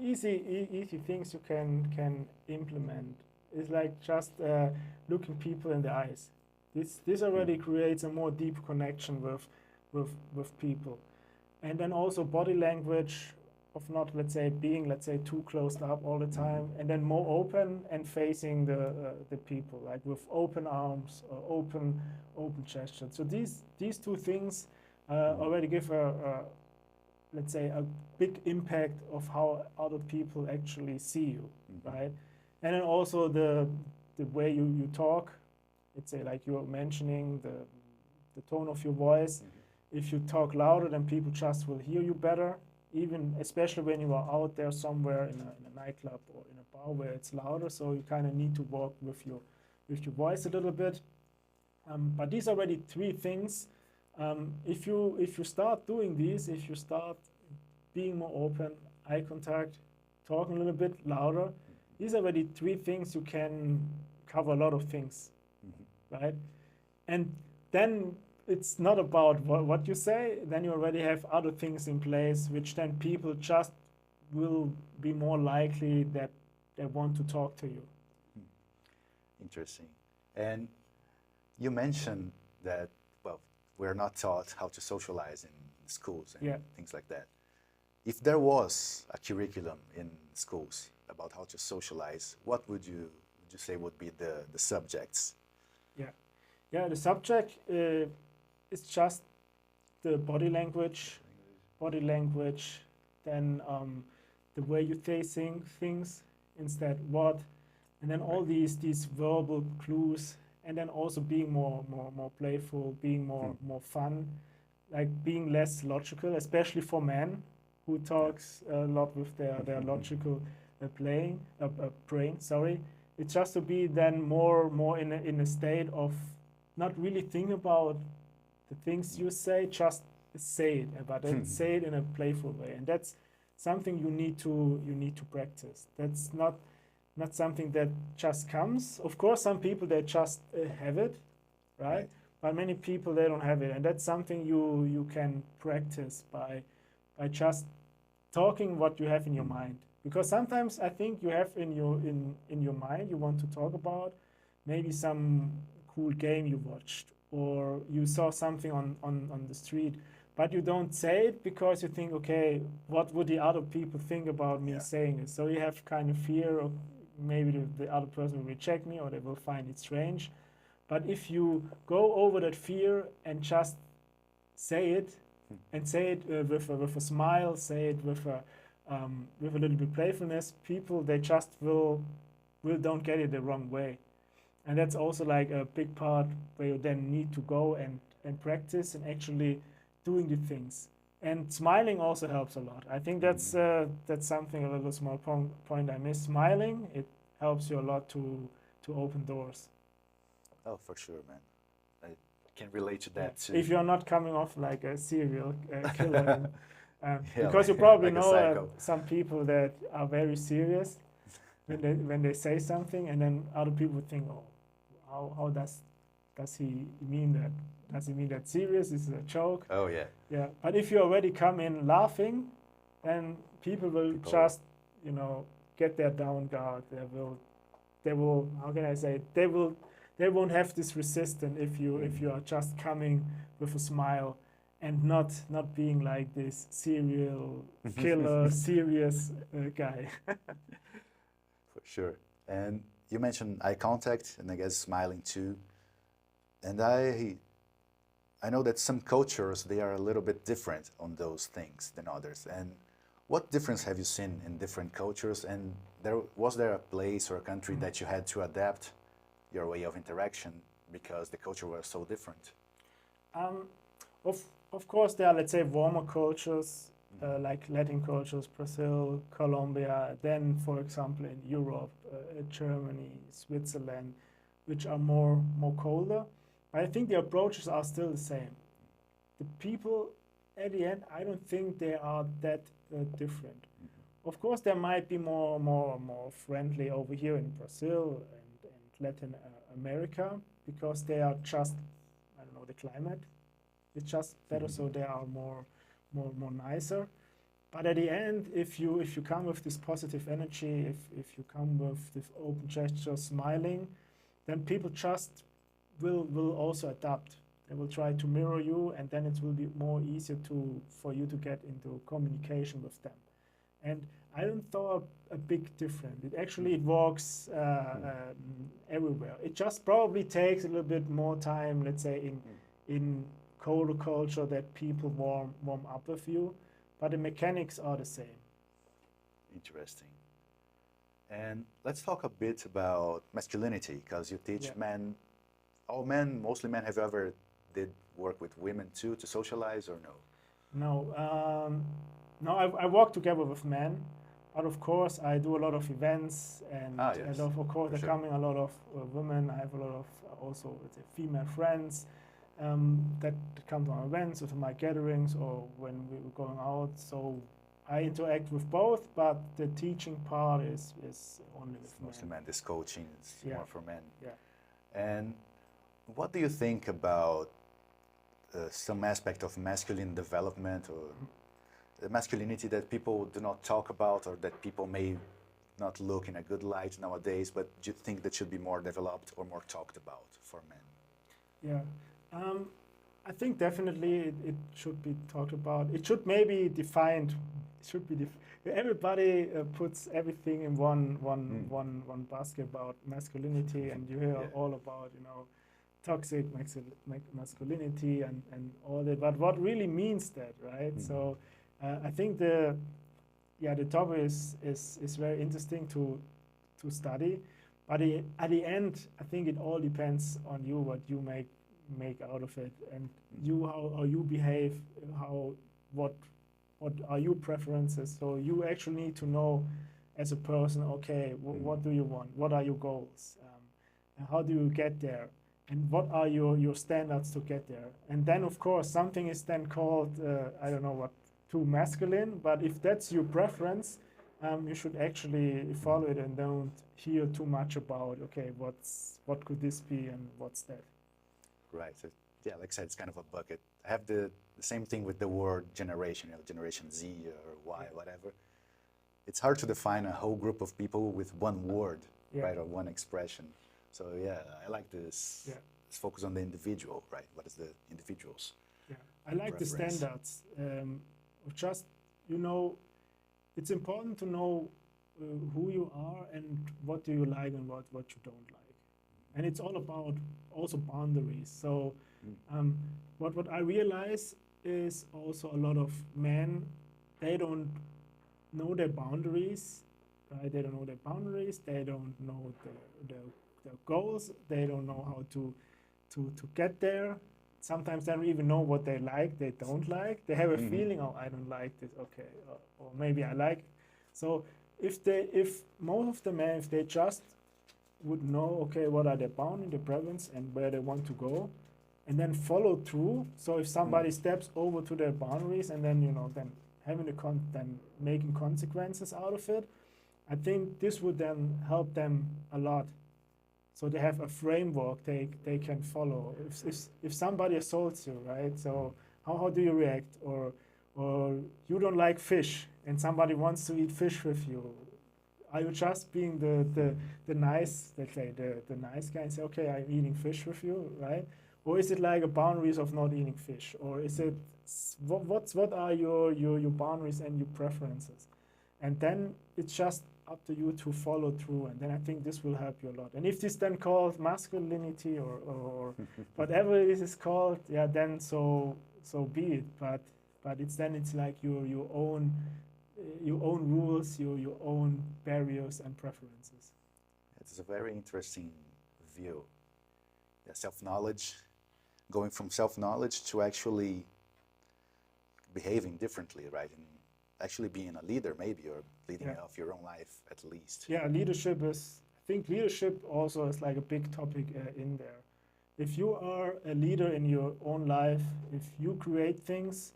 easy things you can implement. It's like just looking people in the eyes. This already creates a more deep connection with people. And then also body language of not, being too closed up all the time, and then more open and facing the people, like with open arms or open gestures. So these two things already give a big impact of how other people actually see you, right? And then also the way you talk. Let's say, like you were mentioning, the tone of your voice. If you talk louder, then people just will hear you better, even especially when you are out there somewhere in a nightclub or in a bar where it's louder. So you kind of need to walk with your voice a little bit. But these are already 3 things. If you start doing these, if you start being more open, eye contact, talking a little bit louder, these are already 3 things. You can cover a lot of things. Right, and then it's not about what you say. Then you already have other things in place, which then people just will be more likely that they want to talk to you. Interesting. And you mentioned that, well, we're not taught how to socialize in schools and Yeah. things like that. If there was a curriculum in schools about how to socialize, what would you say would be the subjects? Yeah, the subject is just the body language, then the way you say things instead what, and then all these verbal clues, and then also being more playful, being more fun, like being less logical, especially for men who talks a lot with their logical brain. Sorry, it's just to be then more in a state of not really think about the things you say, just say it, but then say it in a playful way, and that's something you need to practice. That's not something that just comes. Of course, some people they just have it, right? But many people they don't have it, and that's something you can practice by just talking what you have in your mind. Because sometimes I think you have in your mind you want to talk about maybe some cool game you watched, or you saw something on the street, but you don't say it because you think, okay, what would the other people think about me saying it? So you have kind of fear of maybe the other person will reject me or they will find it strange. But if you go over that fear and just say it, and say it with a smile, say it with a little bit playfulness, people they just will don't get it the wrong way. And that's also like a big part where you then need to go and practice and actually doing the things. And smiling also helps a lot. I think that's something, a little small point I miss. Smiling, it helps you a lot to open doors. Oh, for sure, man. I can relate to that too. If you're not coming off like a serial killer. Because you probably like know some people that are very serious when they say something, and then other people think, oh, how does he mean that? Does he mean that serious? Is it a joke? Oh yeah. Yeah. But if you already come in laughing, then people will just get their down guard. They will. How can I say? They won't have this resistance if you are just coming with a smile and not being like this serial killer, serious guy. For sure. And you mentioned eye contact and I guess smiling too. And I know that some cultures, they are a little bit different on those things than others. And what difference have you seen in different cultures? And was there a place or a country that you had to adapt your way of interaction because the culture was so different? Of course, there are, let's say, warmer cultures, like Latin cultures, Brazil, Colombia, then, for example, in Europe, Germany, Switzerland, which are more colder. I think the approaches are still the same. The people, at the end, I don't think they are that different. Of course, there might be more friendly over here in Brazil and Latin America, because they are just, I don't know, the climate. It's just better, so they are more nicer. But at the end, if you come with this positive energy, if you come with this open gesture, smiling, then people just will also adapt. They will try to mirror you, and then it will be more easier for you to get into communication with them. And I don't thought a big difference. It works everywhere. It just probably takes a little bit more time, let's say, in colder culture, that people warm up with you, but the mechanics are the same. Interesting. And let's talk a bit about masculinity, because you teach men, all men, mostly men. Have you ever did work with women too to socialize, or no? No, I work together with men, but of course I do a lot of events, and of course there are coming a lot of women. I have a lot of also, let's say, female friends that come to our events or to my gatherings or when we were going out. So I interact with both, but the teaching part is only with men. Mostly men. This coaching is more for men. Yeah. And what do you think about some aspect of masculine development or the masculinity that people do not talk about or that people may not look in a good light nowadays, but do you think that should be more developed or more talked about for men? Yeah, I think definitely it should be talked about. It should maybe defined. It should be everybody puts everything in one basket about masculinity, and you hear all about toxic masculinity and all that. But what really means that, right? So I think the topic is very interesting to study. But at the end, I think it all depends on you, what you make out of it, and you how you behave, what are your preferences. So you actually need to know as a person, okay, what do you want? What are your goals? And how do you get there? And what are your standards to get there? And then, of course, something is then called, I don't know what, too masculine, but if that's your preference, you should actually follow it and don't hear too much about, okay, what could this be and what's that? Right. So, yeah, like I said, it's kind of a bucket. I have the same thing with the word generation, Generation Z or Y, whatever. It's hard to define a whole group of people with one word, right, or one expression. So, yeah, I like this. Yeah. Let's focus on the individual, right? What is the individual's? Yeah, I like the standards. Just, it's important to know who you are and what do you like and what you don't like. And it's all about also boundaries. So what I realize is also a lot of men, they don't know their boundaries, right? They don't know their boundaries. They don't know their goals. They don't know how to get there. Sometimes they don't even know what they like, they don't like. They have a feeling, oh, I don't like this, okay, or maybe I like. So if most of the men, if they just would know, okay, what are their boundaries, their preference, and where they want to go, and then follow through. So if somebody steps over to their boundaries and then then having then making consequences out of it, I think this would then help them a lot. So they have a framework they can follow. If somebody assaults you, right? So how do you react? Or you don't like fish and somebody wants to eat fish with you. Are you just being the nice, let's say, the nice guy and say, okay, I'm eating fish with you, right? Or is it like a boundaries of not eating fish? Or is it, what are your boundaries and your preferences? And then it's just up to you to follow through. And then I think this will help you a lot. And if this then called masculinity or whatever it is called, yeah, then so be it. But it's like your own rules, your own barriers and preferences. It's a very interesting view. Yeah, self-knowledge, going from self-knowledge to actually behaving differently, right? And actually being a leader, maybe, or leading off your own life at least. Yeah, leadership is, I think leadership also is like a big topic in there. If you are a leader in your own life, if you create things,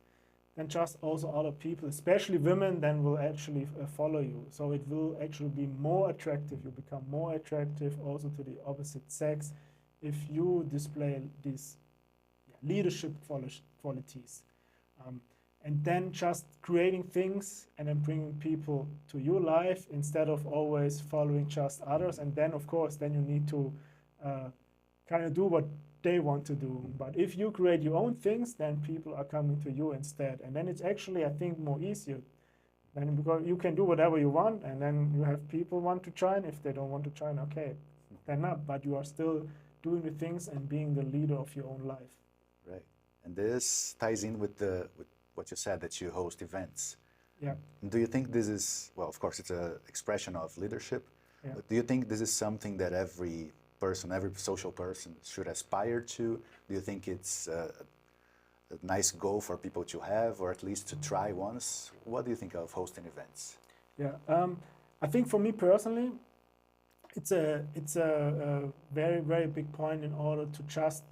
then just also other people, especially women, then will actually follow you. So it will actually be more attractive. You become more attractive also to the opposite sex if you display these leadership qualities. And then just creating things and then bringing people to your life instead of always following just others. And then, of course, then you need to kind of do what they want to do. But if you create your own things, then people are coming to you instead. And then it's actually, I think, more easier. Then because you can do whatever you want, and then you have people want to join. If they don't want to join, okay, they're not. But you are still doing the things and being the leader of your own life. Right. And this ties in with what you said, that you host events. Yeah. Do you think this is, well, of course, it's an expression of leadership, but do you think this is something that every social person should aspire to? Do you think it's a nice goal for people to have, or at least to try once? What do you think of hosting events? Yeah, I think for me personally, it's a very, very big point in order to just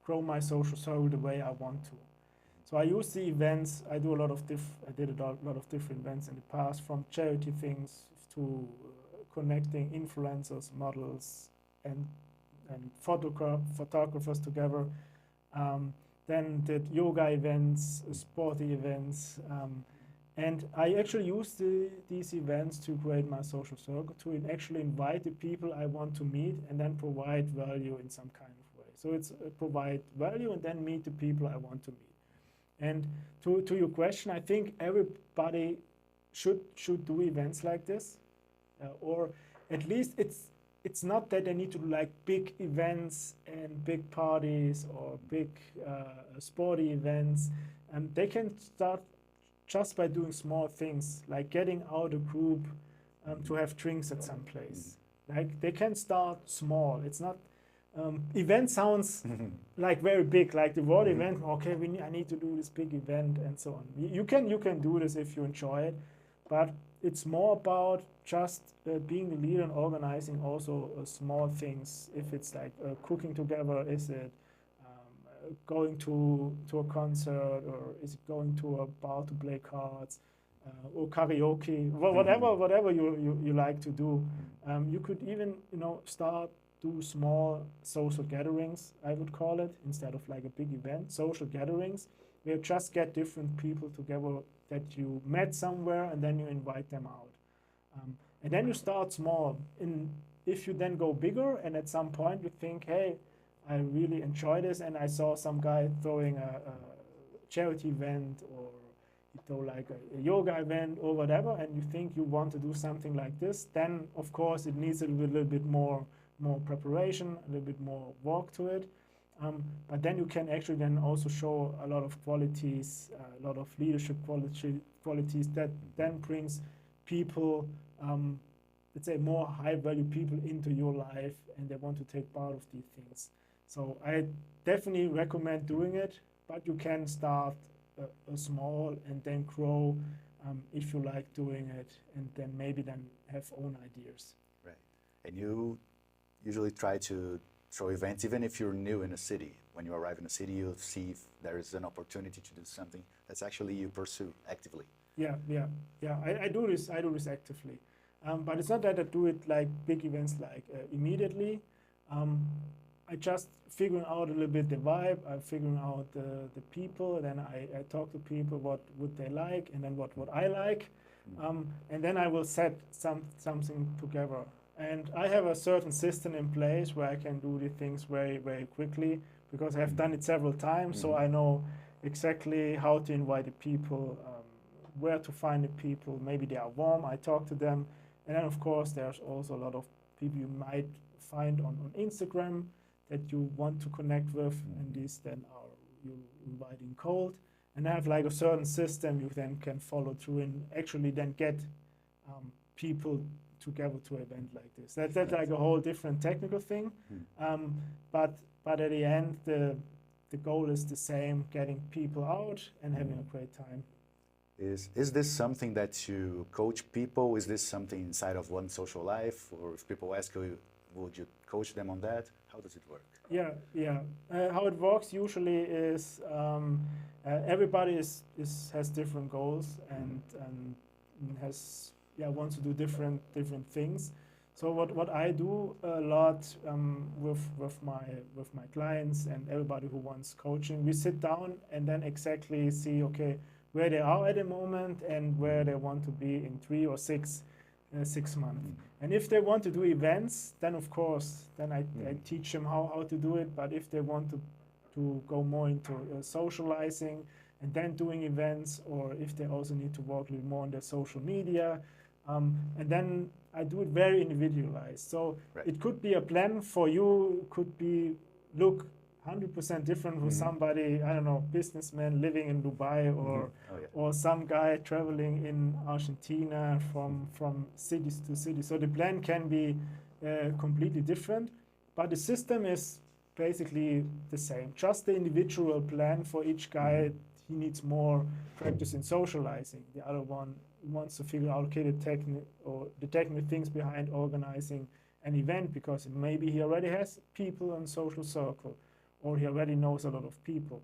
grow my social circle the way I want to. So I use the events. I did a lot of different events in the past, from charity things to connecting influencers, models, and photographers together. then did yoga events, sporty events, and I actually used these events to create my social circle, to actually invite the people I want to meet and then provide value in some kind of way. So it's provide value and then meet the people I want to meet. And to your question, I think everybody should do events like this, or at least it's not that they need to do like big events and big parties or big sporty events. They can start just by doing small things, like getting out a group to have drinks at some place. Like they can start small. It's not event sounds like very big, like the world event. Okay, I need to do this big event and so on. You can do this if you enjoy it, but it's more about just being the leader and organizing also small things. If it's like cooking together, is it going to a concert, or is it going to a bar to play cards, or karaoke, whatever you like to do. You could even start do small social gatherings, I would call it, instead of like a big event. Social gatherings where you just get different people together that you met somewhere, and then you invite them out. And then you start small. If you then go bigger, and at some point you think, hey, I really enjoy this, and I saw some guy throwing a charity event, or you throw like a yoga event or whatever, and you think you want to do something like this, then of course it needs a little bit more preparation, a little bit more work to it. But then you can actually then also show a lot of qualities, a lot of leadership qualities that then brings people, let's say more high value people into your life, and they want to take part of these things. So I definitely recommend doing it, but you can start small and then grow if you like doing it, and then maybe then have own ideas. Right. And you usually try to throw events, even if you're new in a city. When you arrive in a city, you see if there is an opportunity to do something that's actually you pursue actively. Yeah. I do this actively, but it's not that I do it like big events like immediately. I just figuring out a little bit the vibe. I'm figuring out the people. Then I talk to people what would they like, and then what I like, and then I will set something together. And I have a certain system in place where I can do the things very, very quickly, because I have done it several times. So I know exactly how to invite the people, where to find the people. Maybe they are warm, I talk to them. And then, of course, there's also a lot of people you might find on Instagram that you want to connect with, and these then are you inviting cold. And I have like a certain system you then can follow through and actually then get people together to an event like this. That's like a whole different technical thing, but at the end the goal is the same: getting people out and having a great time. Is this something that you coach people? Is this something inside of One Social Life, or if people ask you, would you coach them on that? How does it work? Yeah. How it works usually is everybody has different goals and has wants to do different things. So what I do a lot with my clients and everybody who wants coaching, we sit down and then exactly see where they are at the moment and where they want to be in 3 or 6 months. And if they want to do events, then of course I teach them how to do it. But if they want to go more into socializing and then doing events, or if they also need to work a little more on their social media, and then I do it very individualized. So it could be a plan for you, could be look 100% different for somebody, I don't know, businessman living in Dubai, or some guy traveling in Argentina from cities to cities. So the plan can be completely different, but the system is basically the same. Just the individual plan for each guy. He needs more practice in socializing. The other one wants to figure out the technical things behind organizing an event, because maybe he already has people in social circle, or he already knows a lot of people.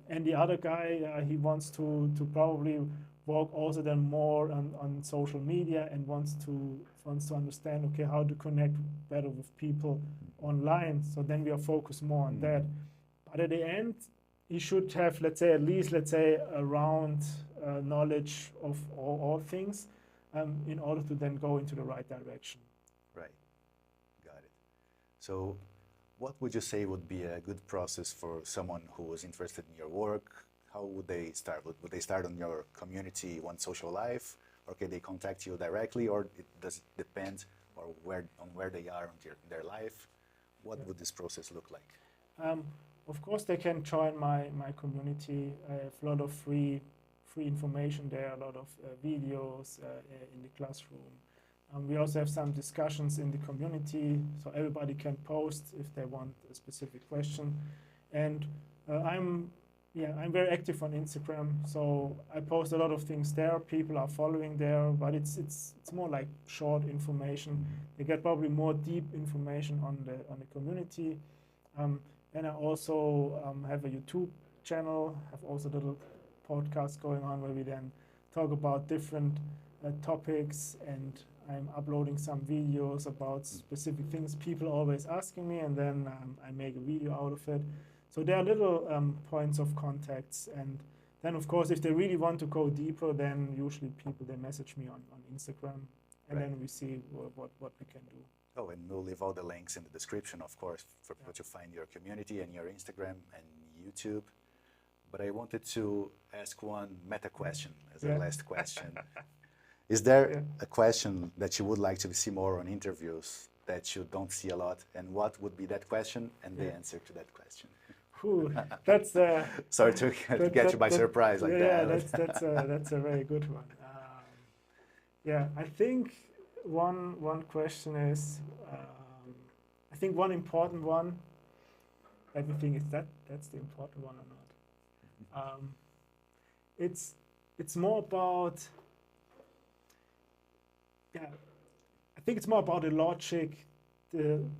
And the other guy, he wants to probably work also then more on social media, and wants to understand how to connect better with people online. So then we are focused more on that. But at the end, he should have, let's say, at least, let's say, around knowledge of all things in order to then go into the right direction. Right. Got it. So what would you say would be a good process for someone who was interested in your work? How would they start? Would they start on your community, One Social Life, or can they contact you directly, or does it depend or where they are in their life? What would this process look like? Of course, they can join my community. I have a lot of free information there, a lot of videos in the classroom. We also have some discussions in the community, so everybody can post if they want a specific question. And I'm very active on Instagram, so I post a lot of things there. People are following there, but it's more like short information. They get probably more deep information on the community. And I also have a YouTube channel, have also little podcasts going on where we then talk about different topics, and I'm uploading some videos about specific things people are always asking me, and then I make a video out of it. So there are little points of contacts, and then of course if they really want to go deeper, then usually people, they message me on Instagram, and then we see what we can do. Oh, and we'll leave all the links in the description, of course, for people to find your community and your Instagram and YouTube. But I wanted to ask one meta question as a last question. Is there a question that you would like to see more on interviews that you don't see a lot? And what would be that question and the answer to that question? That's sorry to get you by surprise like that. Yeah, that's a very good one. I think one question is, I think one important one. Let me think, is that's the important one or not? It's more about, I think it's more about the logic,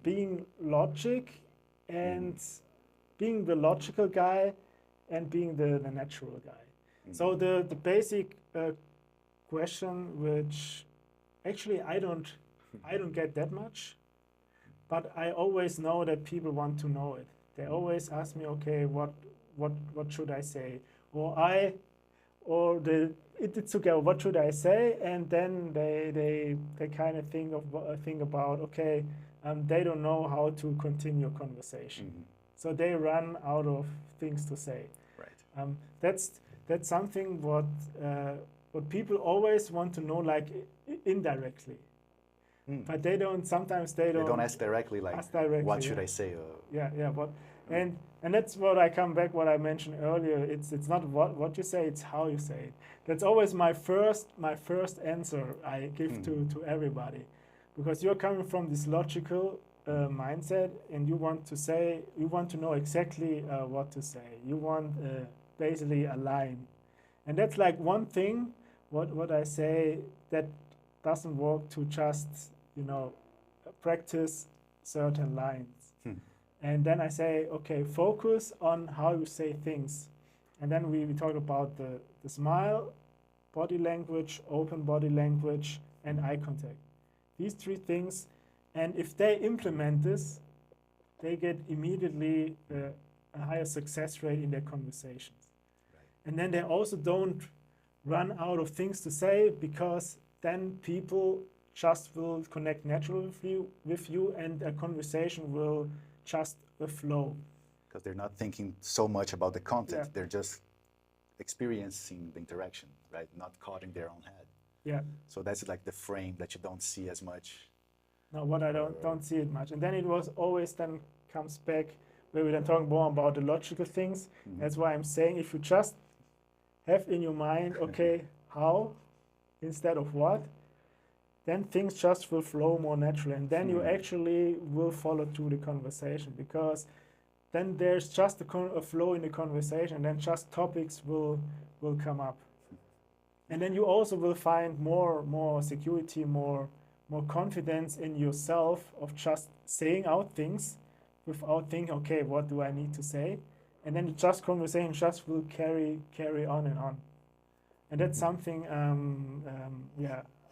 being logic and being the logical guy and being the natural guy. So the basic question, which actually I don't get that much, but I always know that people want to know it. They always ask me, okay, what should I say? It's okay, what should I say? And then they kind of think about, okay, they don't know how to continue a conversation. So they run out of things to say. Right. That's something what people always want to know, like indirectly. But they don't. Sometimes they don't ask directly, like, what should I say? And that's what I come back. What I mentioned earlier. It's not what you say. It's how you say it. That's always my first answer I give to everybody, because you're coming from this logical mindset, and you want to know exactly what to say. You want basically a line, and that's like one thing. What I say that doesn't work to just practice certain lines. And then I say, okay, focus on how you say things. And then we talk about the smile, body language, open body language, and eye contact. These three things. And if they implement this, they get immediately a higher success rate in their conversations. Right. And then they also don't run out of things to say, because then people just will connect naturally with you, and a conversation will just flow. Because they're not thinking so much about the content, they're just experiencing the interaction, right? Not caught in their own head. Yeah. So that's like the frame that you don't see as much. No, what I don't see it much. And then it was always then comes back where we then talk more about the logical things. That's why I'm saying, if you just have in your mind, okay, how instead of what, then things just will flow more naturally, and then you actually will follow through the conversation, because then there's just a flow in the conversation, and then just topics will come up, and then you also will find more security, more confidence in yourself of just saying out things without thinking, okay, what do I need to say, and then just conversation just will carry on and on, and that's something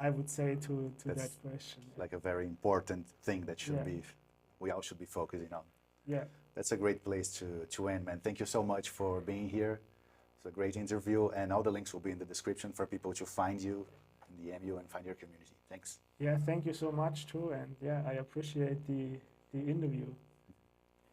I would say to that question. Like a very important thing that we all should be focusing on. Yeah. That's a great place to end, man. Thank you so much for being here. It's a great interview, and all the links will be in the description for people to find you, and DM you, and find your community. Thanks. Yeah, thank you so much too, and yeah, I appreciate the interview.